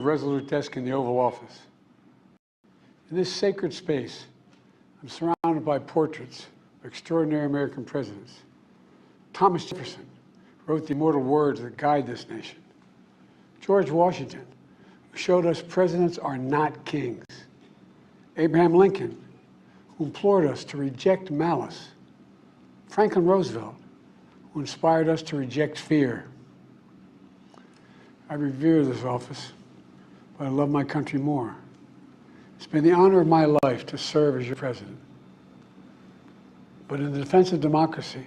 resolute desk in the Oval Office. In this sacred space, I'm surrounded by portraits of extraordinary American presidents. Thomas Jefferson wrote the immortal words that guide this nation. George Washington, who showed us presidents are not kings. Abraham Lincoln, who implored us to reject malice. Franklin Roosevelt, who inspired us to reject fear. I revere this office, but I love my country more. It's been the honor of my life to serve as your president. But in the defense of democracy,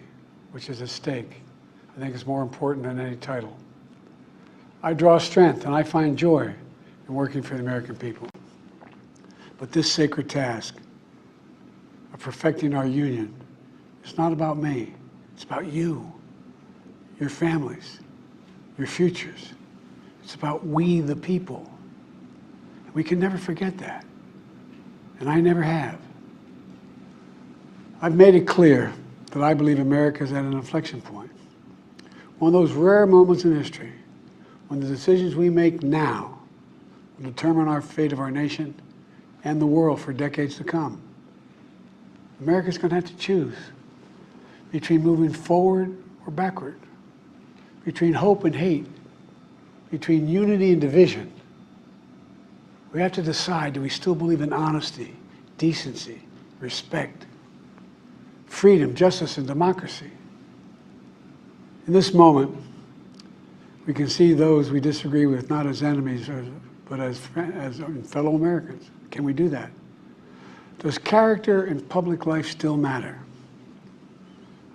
which is at stake, I think it's more important than any title. I draw strength and I find joy in working for the American people. But this sacred task of perfecting our union is not about me. It's about you, your families, your futures. It's about we, the people. We can never forget that. And I never have. I've made it clear that I believe America is at an inflection point. One of those rare moments in history when the decisions we make now will determine our fate of our nation and the world for decades to come. America's going to have to choose between moving forward or backward, between hope and hate, between unity and division. We have to decide, do we still believe in honesty, decency, respect, freedom, justice, and democracy? In this moment, we can see those we disagree with not as enemies, but as fellow Americans. Can we do that? Does character in public life still matter?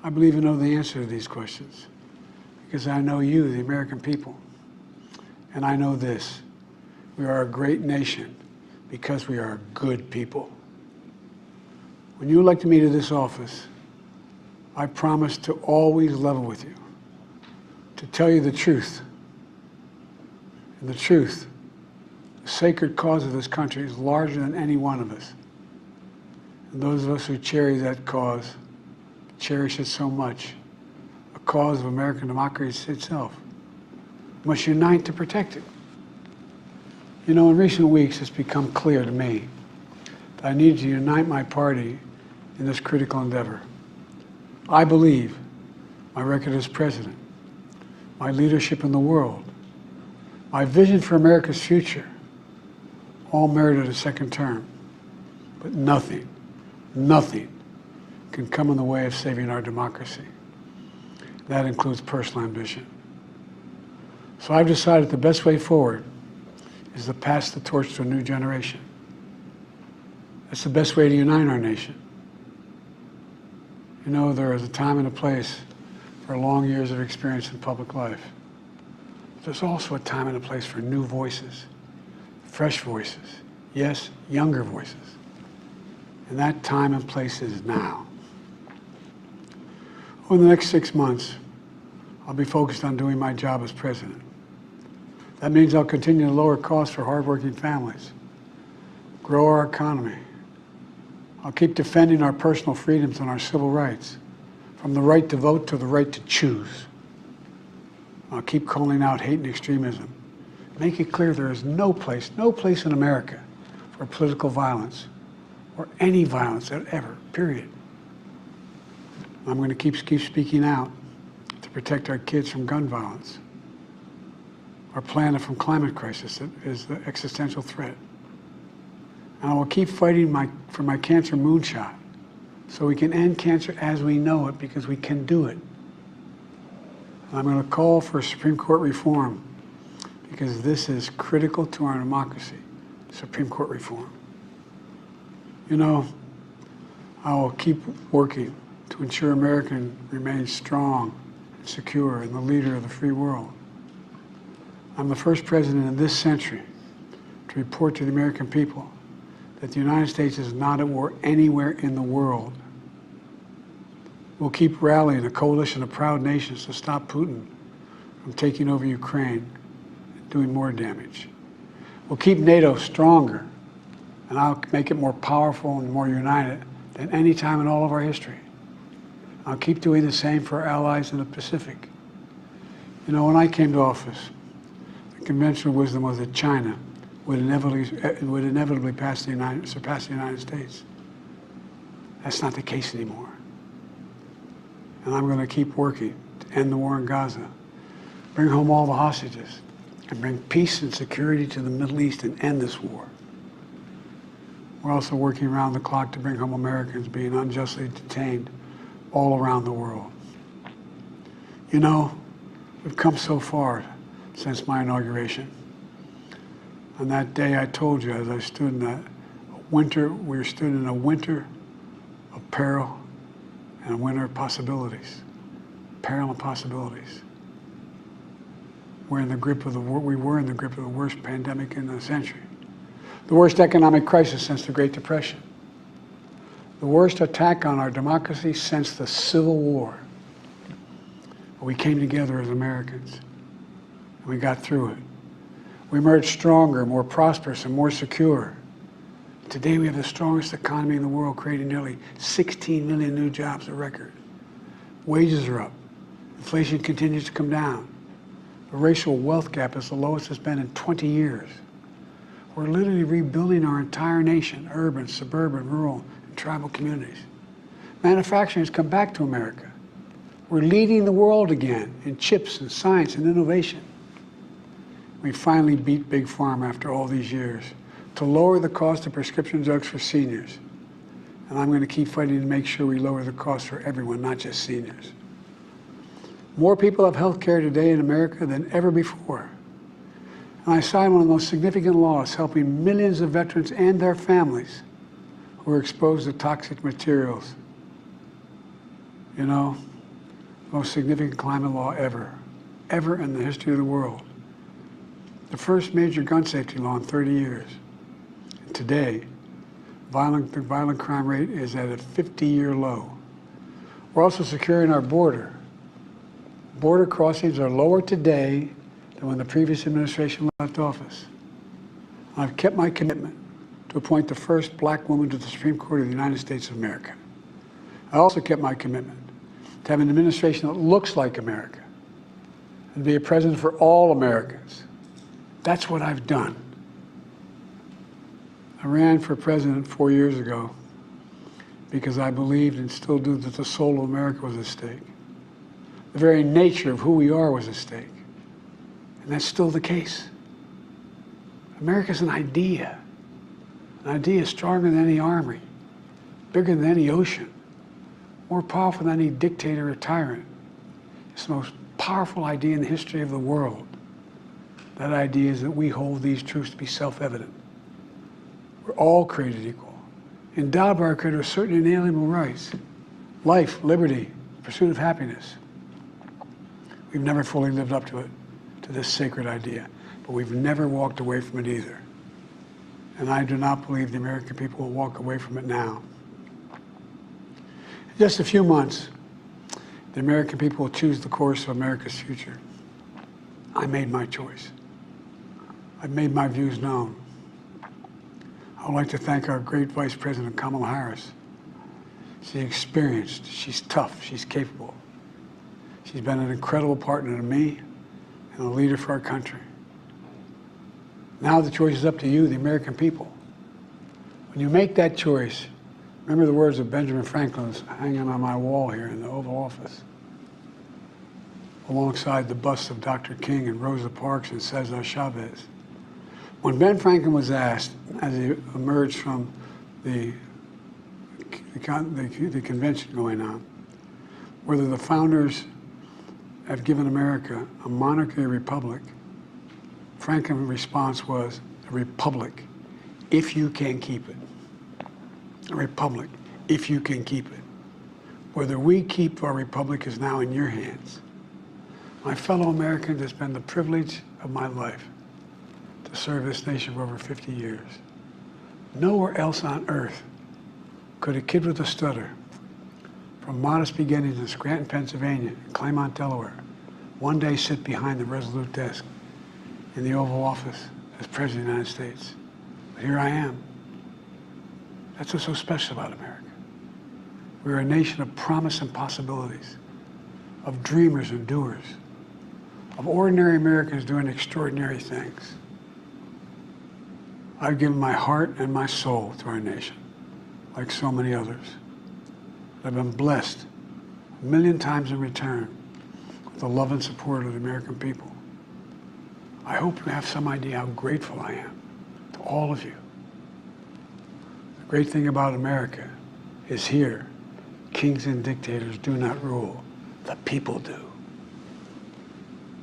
I believe I know the answer to these questions because I know you, the American people. And I know this, we are a great nation because we are good people. When you elected me to this office, I promised to always level with you, to tell you the truth. And the truth, the sacred cause of this country is larger than any one of us. And those of us who cherish that cause, cherish it so much, a cause of American democracy itself, must unite to protect it. You know, in recent weeks, it's become clear to me that I need to unite my party in this critical endeavor. I believe my record as president, my leadership in the world, my vision for America's future, all merited a second term. But nothing can come in the way of saving our democracy. That includes personal ambition. So I've decided the best way forward is to pass the torch to a new generation. That's the best way to unite our nation. You know, there is a time and a place for long years of experience in public life. There's also a time and a place for new voices, fresh voices, yes, younger voices. And that time and place is now. Over the next 6 months, I'll be focused on doing my job as president. That means I'll continue to lower costs for hardworking families, grow our economy. I'll keep defending our personal freedoms and our civil rights, from the right to vote to the right to choose. I'll keep calling out hate and extremism. Make it clear there is no place in America for political violence or any violence ever, period. I'm going to keep speaking out to protect our kids from gun violence, our planet from climate crisis that is the existential threat. And I will keep fighting for my cancer moonshot so we can end cancer as we know it, because we can do it. And I'm going to call for Supreme Court reform because this is critical to our democracy, Supreme Court reform. You know, I will keep working to ensure America remains strong and secure and the leader of the free world. I'm the first president in this century to report to the American people that the United States is not at war anywhere in the world. We'll keep rallying a coalition of proud nations to stop Putin from taking over Ukraine and doing more damage. We'll keep NATO stronger, and I'll make it more powerful and more united than any time in all of our history. I'll keep doing the same for our allies in the Pacific. You know, when I came to office, the conventional wisdom was that China would inevitably surpass the United States. That's not the case anymore. And I'm going to keep working to end the war in Gaza, bring home all the hostages, and bring peace and security to the Middle East and end this war. We're also working around the clock to bring home Americans being unjustly detained all around the world. You know, we've come so far since my inauguration. On that day I told you, as I stood in that winter, we stood in a winter of peril and a winter of possibilities. Peril and possibilities. We were in the grip of the worst pandemic in a century. The worst economic crisis since the Great Depression. The worst attack on our democracy since the Civil War. But we came together as Americans, and we got through it. We emerged stronger, more prosperous, and more secure. Today we have the strongest economy in the world, creating nearly 16 million new jobs, a record. Wages are up. Inflation continues to come down. The racial wealth gap is the lowest it's been in 20 years. We're literally rebuilding our entire nation, urban, suburban, rural, and tribal communities. Manufacturing has come back to America. We're leading the world again in chips and science and innovation. We finally beat Big Pharma after all these years to lower the cost of prescription drugs for seniors. And I'm going to keep fighting to make sure we lower the cost for everyone, not just seniors. More people have health care today in America than ever before. And I signed one of the most significant laws helping millions of veterans and their families who are exposed to toxic materials. You know, most significant climate law ever in the history of the world. The first major gun safety law in 30 years. And today, the violent crime rate is at a 50-year low. We're also securing our border. Border crossings are lower today than when the previous administration left office. I've kept my commitment to appoint the first black woman to the Supreme Court of the United States of America. I also kept my commitment to have an administration that looks like America and be a president for all Americans. That's what I've done. I ran for president 4 years ago because I believed and still do that the soul of America was at stake. The very nature of who we are was at stake. And that's still the case. America's an idea. An idea stronger than any army, bigger than any ocean, more powerful than any dictator or tyrant. It's the most powerful idea in the history of the world. That idea is that we hold these truths to be self-evident. We're all created equal, endowed by our Creator with certain inalienable rights: life, liberty, pursuit of happiness. We've never fully lived up to it, to this sacred idea, but we've never walked away from it either. And I do not believe the American people will walk away from it now. In just a few months, the American people will choose the course of America's future. I made my choice. I've made my views known. I would like to thank our great Vice President Kamala Harris. She's experienced, she's tough, she's capable. She's been an incredible partner to me and a leader for our country. Now the choice is up to you, the American people. When you make that choice, remember the words of Benjamin Franklin hanging on my wall here in the Oval Office, alongside the busts of Dr. King and Rosa Parks and Cesar Chavez. When Ben Franklin was asked, as he emerged from the convention going on, whether the founders have given America a monarchy or republic, Franklin's response was, a republic, if you can keep it. A republic, if you can keep it. Whether we keep our republic is now in your hands. My fellow Americans, it's been the privilege of my life to serve this nation for over 50 years. Nowhere else on earth could a kid with a stutter from modest beginnings in Scranton, Pennsylvania, and Claymont, Delaware, one day sit behind the resolute desk in the Oval Office as President of the United States. But here I am. That's what's so special about America. We're a nation of promise and possibilities, of dreamers and doers, of ordinary Americans doing extraordinary things. I've given my heart and my soul to our nation, like so many others. I've been blessed a million times in return with the love and support of the American people. I hope you have some idea how grateful I am to all of you. The great thing about America is here, kings and dictators do not rule, the people do.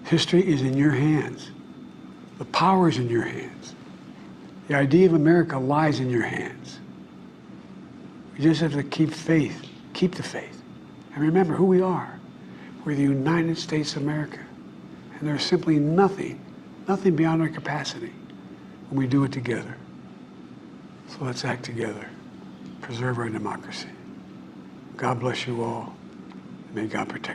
History is in your hands. The power is in your hands. The idea of America lies in your hands. You just have to keep faith, keep the faith. And remember who we are. We're the United States of America. And there's simply nothing beyond our capacity when we do it together. So let's act together, preserve our democracy. God bless you all, and may God protect you.